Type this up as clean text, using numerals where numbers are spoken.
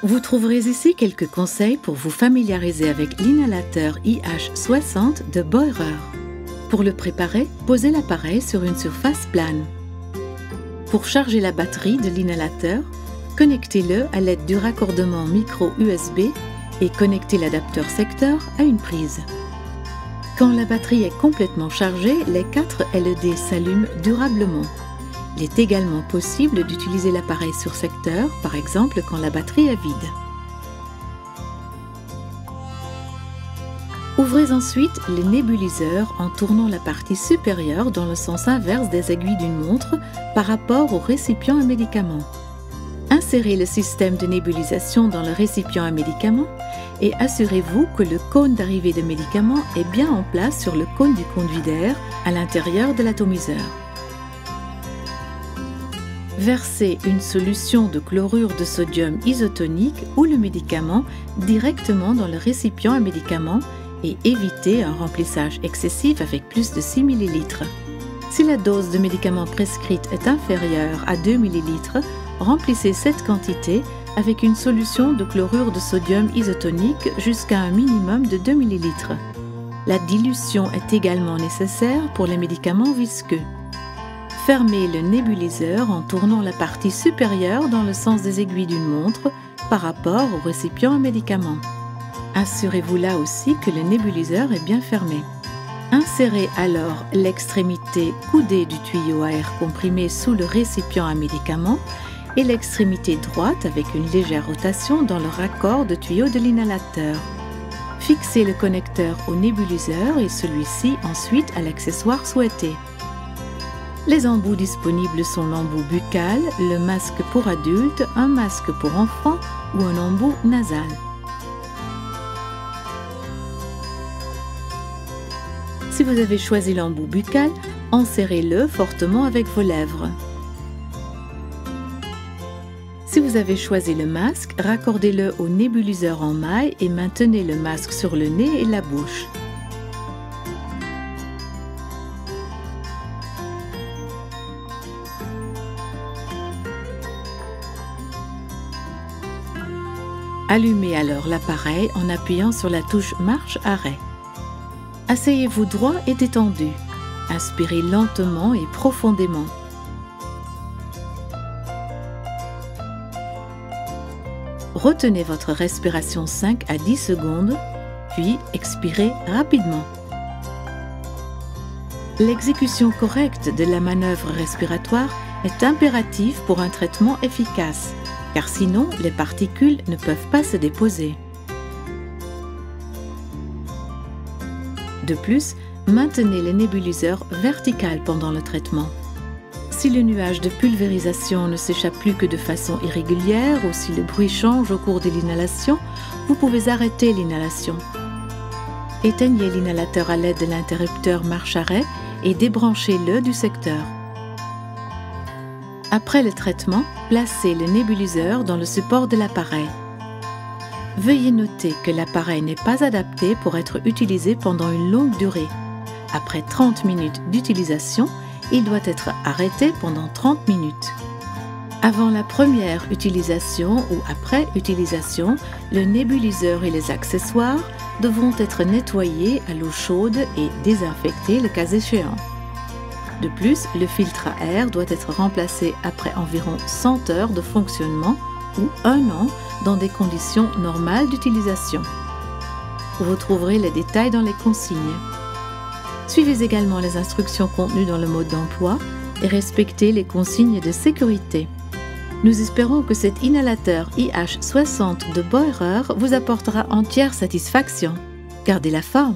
Vous trouverez ici quelques conseils pour vous familiariser avec l'inhalateur IH60 de Boehrer. Pour le préparer, posez l'appareil sur une surface plane. Pour charger la batterie de l'inhalateur, connectez-le à l'aide du raccordement micro USB et connectez l'adapteur secteur à une prise. Quand la batterie est complètement chargée, les 4 LED s'allument durablement. Il est également possible d'utiliser l'appareil sur secteur, par exemple quand la batterie est vide. Ouvrez ensuite les nébuliseurs en tournant la partie supérieure dans le sens inverse des aiguilles d'une montre par rapport au récipient à médicaments. Insérez le système de nébulisation dans le récipient à médicaments et assurez-vous que le cône d'arrivée de médicaments est bien en place sur le cône du conduit d'air à l'intérieur de l'atomiseur. Versez une solution de chlorure de sodium isotonique ou le médicament directement dans le récipient à médicaments et évitez un remplissage excessif avec plus de 6 ml. Si la dose de médicament prescrite est inférieure à 2 ml, remplissez cette quantité avec une solution de chlorure de sodium isotonique jusqu'à un minimum de 2 ml. La dilution est également nécessaire pour les médicaments visqueux. Fermez le nébuliseur en tournant la partie supérieure dans le sens des aiguilles d'une montre par rapport au récipient à médicaments. Assurez-vous là aussi que le nébuliseur est bien fermé. Insérez alors l'extrémité coudée du tuyau à air comprimé sous le récipient à médicaments et l'extrémité droite avec une légère rotation dans le raccord de tuyau de l'inhalateur. Fixez le connecteur au nébuliseur et celui-ci ensuite à l'accessoire souhaité. Les embouts disponibles sont l'embout buccal, le masque pour adultes, un masque pour enfants ou un embout nasal. Si vous avez choisi l'embout buccal, enserrez-le fortement avec vos lèvres. Si vous avez choisi le masque, raccordez-le au nébuliseur en maille et maintenez le masque sur le nez et la bouche. Allumez alors l'appareil en appuyant sur la touche marche-arrêt. Asseyez-vous droit et détendu. Inspirez lentement et profondément. Retenez votre respiration 5 à 10 secondes, puis expirez rapidement. L'exécution correcte de la manœuvre respiratoire est impérative pour un traitement efficace, car sinon les particules ne peuvent pas se déposer. De plus, maintenez le nébuliseur vertical pendant le traitement. Si le nuage de pulvérisation ne s'échappe plus que de façon irrégulière ou si le bruit change au cours de l'inhalation, vous pouvez arrêter l'inhalation. Éteignez l'inhalateur à l'aide de l'interrupteur marche-arrêt et débranchez-le du secteur. Après le traitement, placez le nébuliseur dans le support de l'appareil. Veuillez noter que l'appareil n'est pas adapté pour être utilisé pendant une longue durée. Après 30 minutes d'utilisation, il doit être arrêté pendant 30 minutes. Avant la première utilisation ou après utilisation, le nébuliseur et les accessoires devront être nettoyés à l'eau chaude et désinfectés le cas échéant. De plus, le filtre à air doit être remplacé après environ 100 heures de fonctionnement ou 1 an dans des conditions normales d'utilisation. Vous trouverez les détails dans les consignes. Suivez également les instructions contenues dans le mode d'emploi et respectez les consignes de sécurité. Nous espérons que cet inhalateur IH60 de Boehrer vous apportera entière satisfaction. Gardez la forme!